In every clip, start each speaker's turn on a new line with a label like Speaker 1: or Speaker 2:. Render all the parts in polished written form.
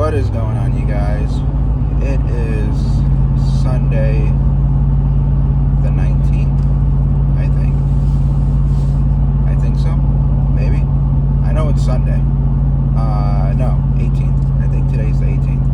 Speaker 1: What is going on, you guys? It is Sunday the 19th, I think. I think so. Maybe. I know it's Sunday. No, 18th. I think today's the 18th.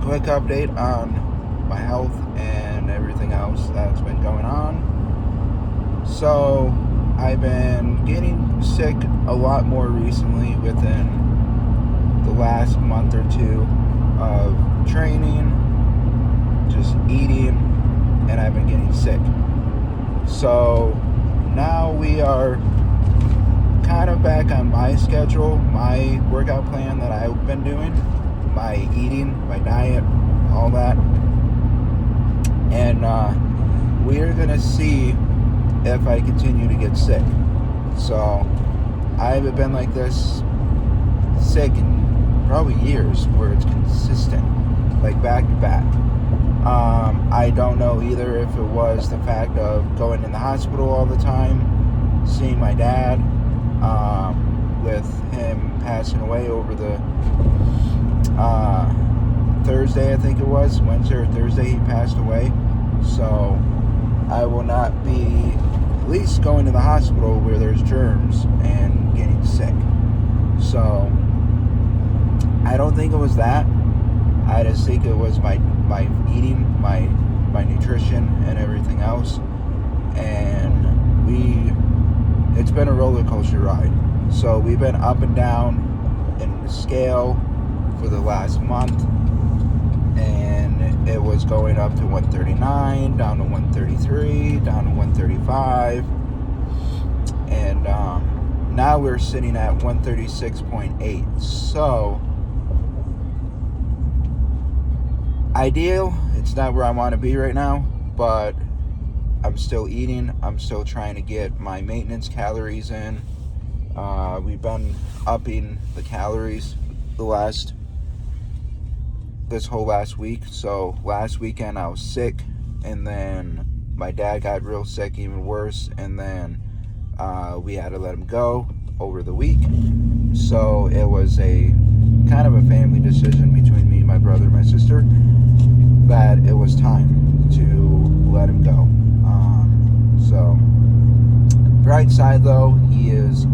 Speaker 1: Quick update on my health and everything else that's been going on. So, I've been getting sick a lot more recently within the last month or two of training, just eating, and I've been getting sick. So now we are kind of back on my schedule, my workout plan that I've been doing, my eating, my diet, all that. And we're going to see if I continue to get sick. So I haven't been like this sick in probably years where it's consistent, like back to back. I don't know either if it was the fact of going in the hospital all the time, seeing my dad, with him passing away over the Thursday, I think it was, Wednesday or Thursday he passed away. So I will not be at least going to the hospital where there's germs and getting sick. So I don't think it was that. I just think it was my eating, my nutrition and everything else. And it's been a roller coaster ride. So we've been up and down in the scale for the last month. And it was going up to 139, down to 133, down to 135. And now we're sitting at 136.8. So ideal, it's not where I want to be right now, but I'm still eating. I'm still trying to get my maintenance calories in. We've been upping the calories this whole last week. So last weekend I was sick, and then my dad got real sick, even worse, and then we had to let him go over the week. So it was a kind of a family decision between me, my brother, and my sister, that it was time to let him go. So bright side though, he is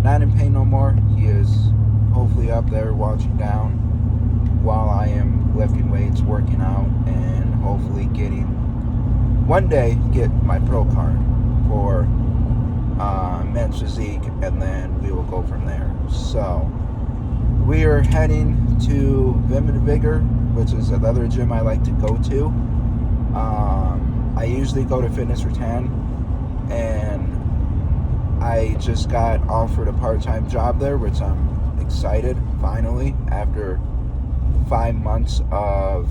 Speaker 1: not in pain no more. He is hopefully up there watching down while I am lifting weights, working out, and hopefully one day get my pro card for men's physique, and then we will go from there. So we are heading to Vim and Vigor, which is another gym I like to go to. I usually go to Fitness for 10, and I just got offered a part-time job there, which I'm excited, finally, after 5 months of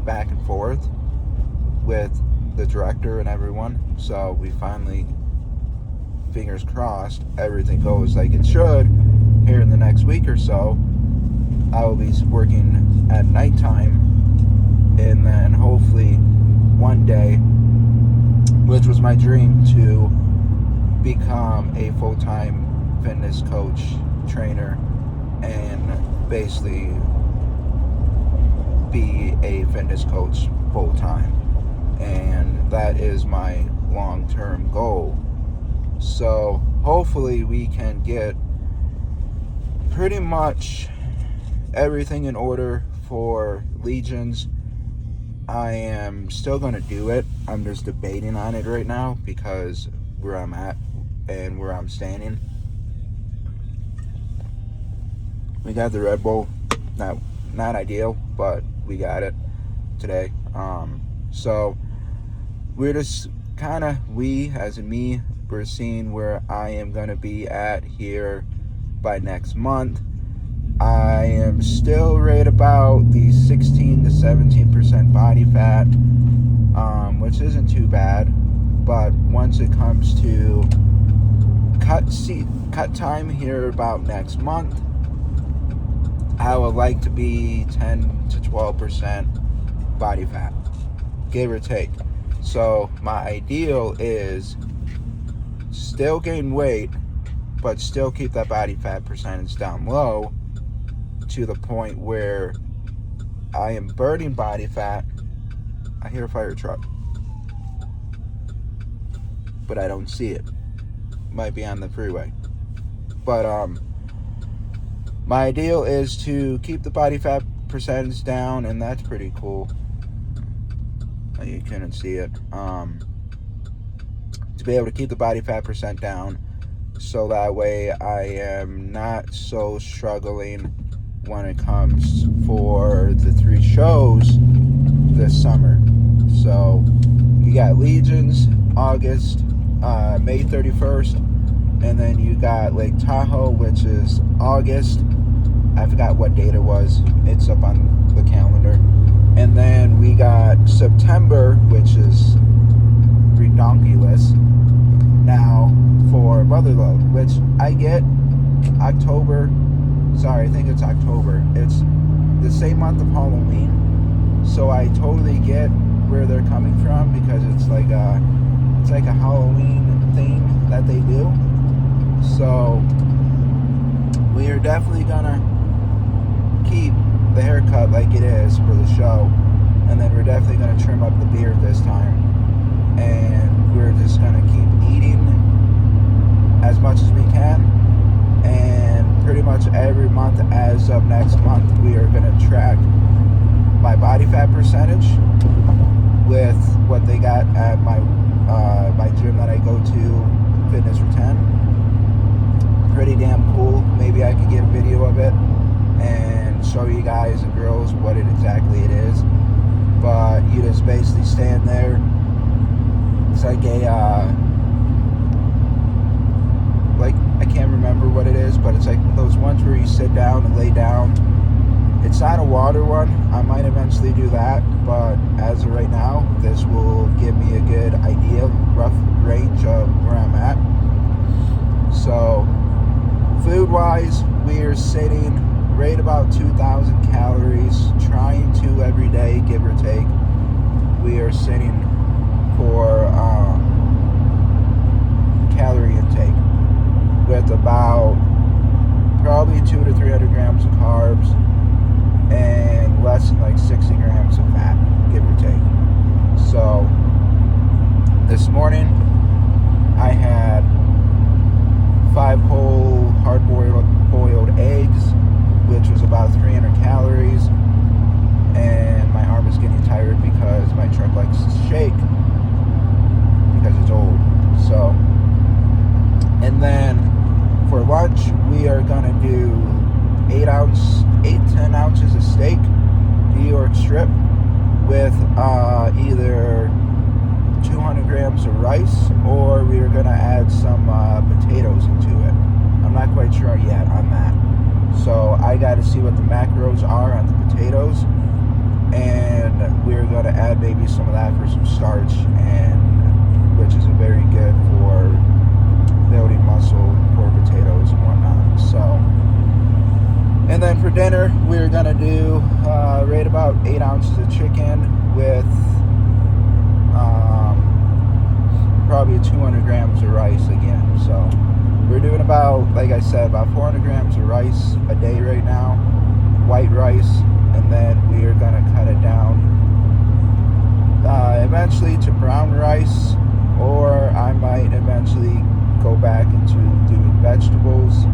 Speaker 1: back and forth with the director and everyone. So we finally, fingers crossed, everything goes like it should here in the next week or so. I will be working at nighttime, and then hopefully one day, which was my dream, to become a full-time fitness coach, trainer, and basically be a fitness coach full-time. And that is my long-term goal. So hopefully we can get pretty much everything in order for Legions. I am still going to do it. I'm just debating on it right now because where I'm at and where I'm standing. We got the Red Bull. Not ideal, but we got it today. So we're just kind of, as in me, we're seeing where I am going to be at here by next month. I am still right about the 16 to 17% body fat, which isn't too bad. But once it comes to cut time here about next month, I would like to be 10 to 12% body fat, give or take. So my ideal is still gain weight, but still keep that body fat percentage down low to the point where I am burning body fat. I hear a fire truck, but I don't see it. Might be on the freeway. But my ideal is to keep the body fat percentage down, and that's pretty cool. You couldn't see it. To be able to keep the body fat percent down, so that way I am not so struggling when it comes for the 3 shows this summer. So you got Legions August, May 31st, and then you got Lake Tahoe, which is August. I forgot what date it was. It's up on the calendar. And then we got September, which is redonkulous now for Motherlode, which I get October. Sorry, I think it's October. It's the same month of Halloween, so I totally get where they're coming from, because it's like a Halloween thing that they do. So we are definitely gonna keep the haircut like it is for the show, and then we're definitely going to trim up the beard this time, and we're just going to keep eating as much as we can, and pretty much every month as of next month we are going to track my body fat percentage with what they got at my gym that I go to, Fitness for 10. Pretty damn cool. Maybe I could get a video of it and show you guys and girls what it exactly it is. But you just basically stand there. It's like I can't remember what it is, but it's like those ones where you sit down and lay down. It's not a water one. I might eventually do that, but as of right now, this will give me a good idea, rough range of where I'm at. So food wise, we are sitting right about 2,000 calories, trying to every day, give or take. We are sitting for calorie intake with about probably 200 to 300 grams of carbs and less than like 60 grams of fat, give or take. So this morning I had 5 whole hard-boiled eggs, which was about 300 calories, and my arm is getting tired because my truck likes to shake because it's old. So, and then for lunch we are gonna do 10 ounces of steak, New York strip, with either 200 grams of rice, or we are gonna add some potatoes into it. I'm not quite sure yet on that. So I got to see what the macros are on the potatoes, and we're going to add maybe some of that for some starch, and which is very good for building muscle for potatoes and whatnot. So, and then for dinner we're going to do right about 8 ounces of chicken with probably 200 grams of rice again. So we're doing about, like I said, about 400 grams of rice a day right now, white rice, and then we are going to cut it down eventually to brown rice, or I might eventually go back into doing vegetables,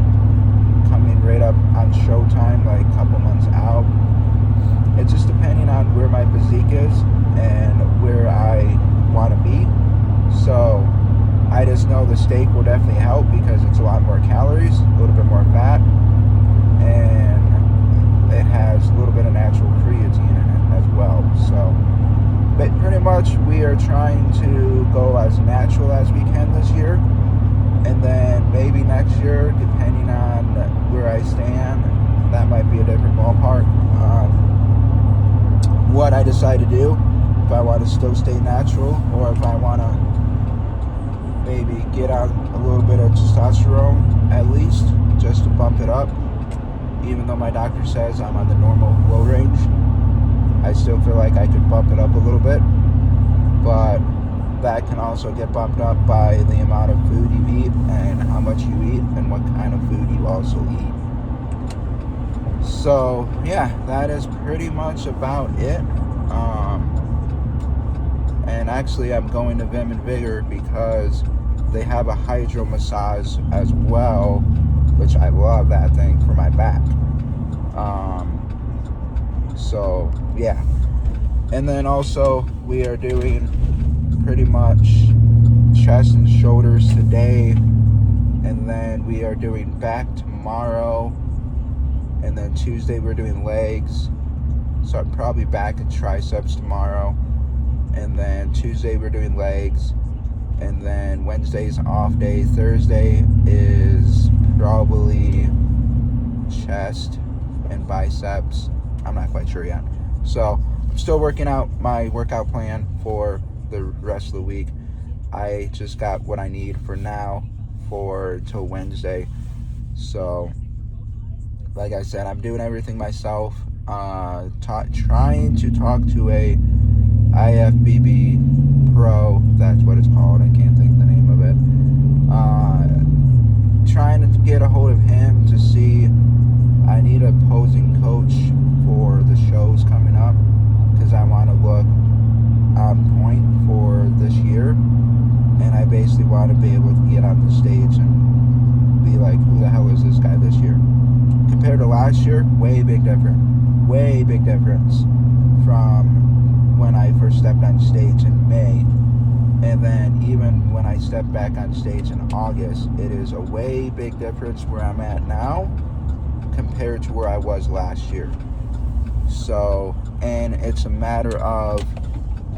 Speaker 1: coming right up on showtime, like a couple months out. It's just depending on where my physique is and where I want to be. So I just know the steak will definitely help because it's a lot more calories, a little bit more fat, and it has a little bit of natural creatine in it as well. So, but pretty much we are trying to go as natural as we can this year, and then maybe next year, depending on where I stand, that might be a different ballpark. What I decide to do, if I want to still stay natural, or if I want to maybe get on a little bit of testosterone at least, just to bump it up. Even though my doctor says I'm on the normal low range, I still feel like I could bump it up a little bit. But that can also get bumped up by the amount of food you eat and how much you eat and what kind of food you also eat. So yeah, that is pretty much about it. And actually I'm going to Vim and Vigor because they have a hydro massage as well, which I love that thing for my back. So yeah, and then also we are doing pretty much chest and shoulders today, and then we are doing back tomorrow, and then Tuesday we're doing legs, so I'm probably back at triceps tomorrow, and then Tuesday we're doing legs, and then Wednesday's off day. Thursday is probably chest and biceps. I'm not quite sure yet. So I'm still working out my workout plan for the rest of the week. I just got what I need for now for till Wednesday. So like I said, I'm doing everything myself. Trying to talk to a IFBB Pro, that's what it's called, I can't think of the name of it. Trying to get a hold of him to see, I need a posing coach for the shows coming up, because I want to look on point for this year, and I basically want to be able to get on the stage and be like, who the hell is this guy this year? Compared to last year, way big difference from when I first stepped on stage in May, and then even when I stepped back on stage in August, it is a way big difference where I'm at now compared to where I was last year. So, and it's a matter of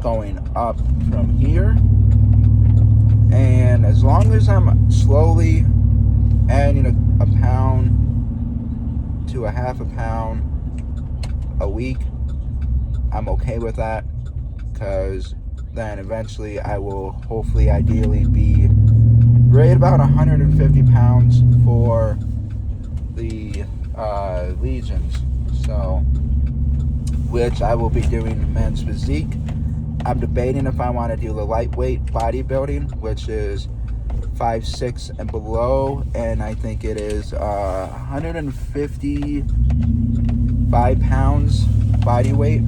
Speaker 1: going up from here, and as long as I'm slowly adding a pound to a half a pound a week, I'm okay with that, because then eventually I will hopefully ideally be right about 150 pounds for the legions, so which I will be doing men's physique. I'm debating if I want to do the lightweight bodybuilding, which is 5'6" and below, and I think it is 155 pounds body weight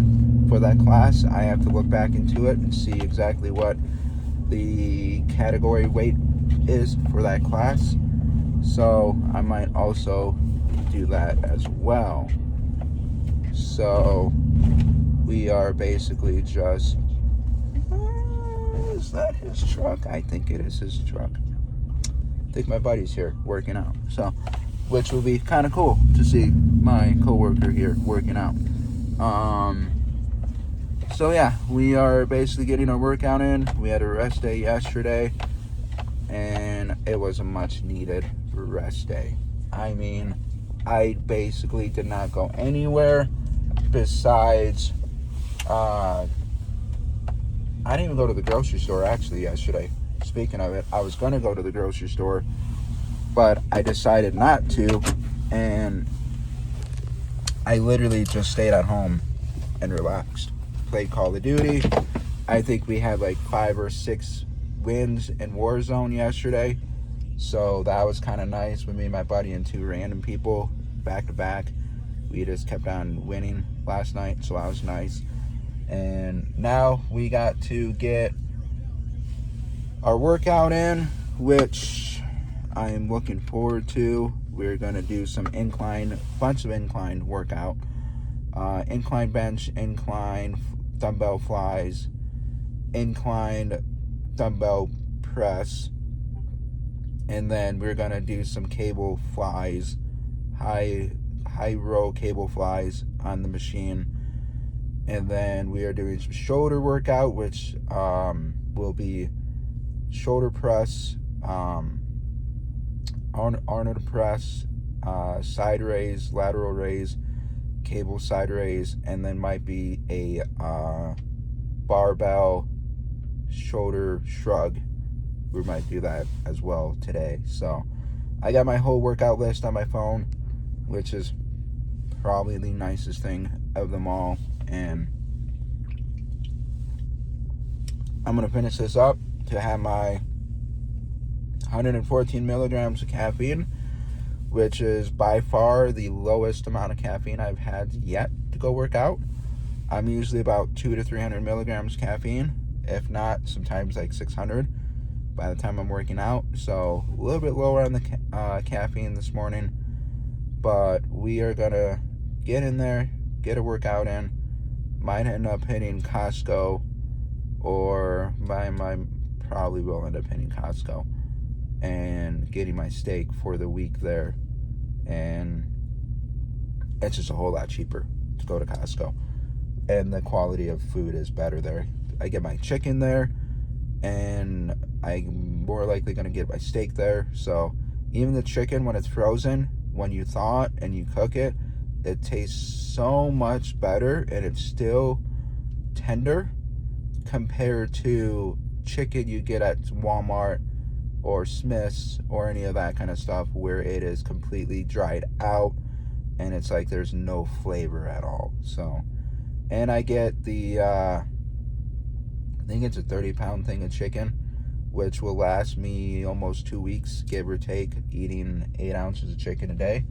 Speaker 1: for that class. I have to look back into it and see exactly what the category weight is for that class. So I might also do that as well. So we are basically just, is that his truck? I think it is his truck. I think my buddy's here working out, so which will be kind of cool to see my coworker here working out. So yeah, we are basically getting our workout in. We had a rest day yesterday, and it was a much needed rest day. I mean, I basically did not go anywhere besides, I didn't even go to the grocery store actually yesterday. Speaking of it, I was going to go to the grocery store, but I decided not to, and I literally just stayed at home and relaxed. Played Call of Duty. I think we had like 5 or 6 wins in Warzone yesterday, so that was kind of nice with me and my buddy and 2 random people back to back. We just kept on winning last night, so that was nice. And now we got to get our workout in, which I am looking forward to. We're going to do some bunch of incline workout. Incline bench, incline dumbbell flies, incline dumbbell press, and then we're going to do some cable flies, high row cable flies on the machine. And then we are doing some shoulder workout, which will be shoulder press, Arnold press, side raise, lateral raise, cable side raise, and then might be a barbell shoulder shrug. We might do that as well today. So I got my whole workout list on my phone, which is probably the nicest thing of them all. And I'm going to finish this up to have my 114 milligrams of caffeine, which is by far the lowest amount of caffeine I've had yet to go work out. I'm usually about 200 to 300 milligrams caffeine, if not sometimes like 600 by the time I'm working out. So a little bit lower on the caffeine this morning, but we are gonna get in there, get a workout in. Might end up hitting Costco, or probably will end up hitting Costco and getting my steak for the week there. And it's just a whole lot cheaper to go to Costco, and the quality of food is better there. I get my chicken there, and I'm more likely going to get my steak there. So even the chicken, when it's frozen, when you thaw it and you cook it, it tastes so much better, and it's still tender compared to chicken you get at Walmart or Smith's or any of that kind of stuff, where it is completely dried out and it's like there's no flavor at all. So, and I get the I think it's a 30-pound thing of chicken, which will last me almost 2 weeks, give or take, eating 8 ounces of chicken a day.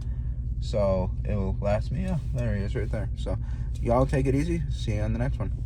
Speaker 1: So it will last me, yeah, there he is right there. So y'all take it easy. See you on the next one.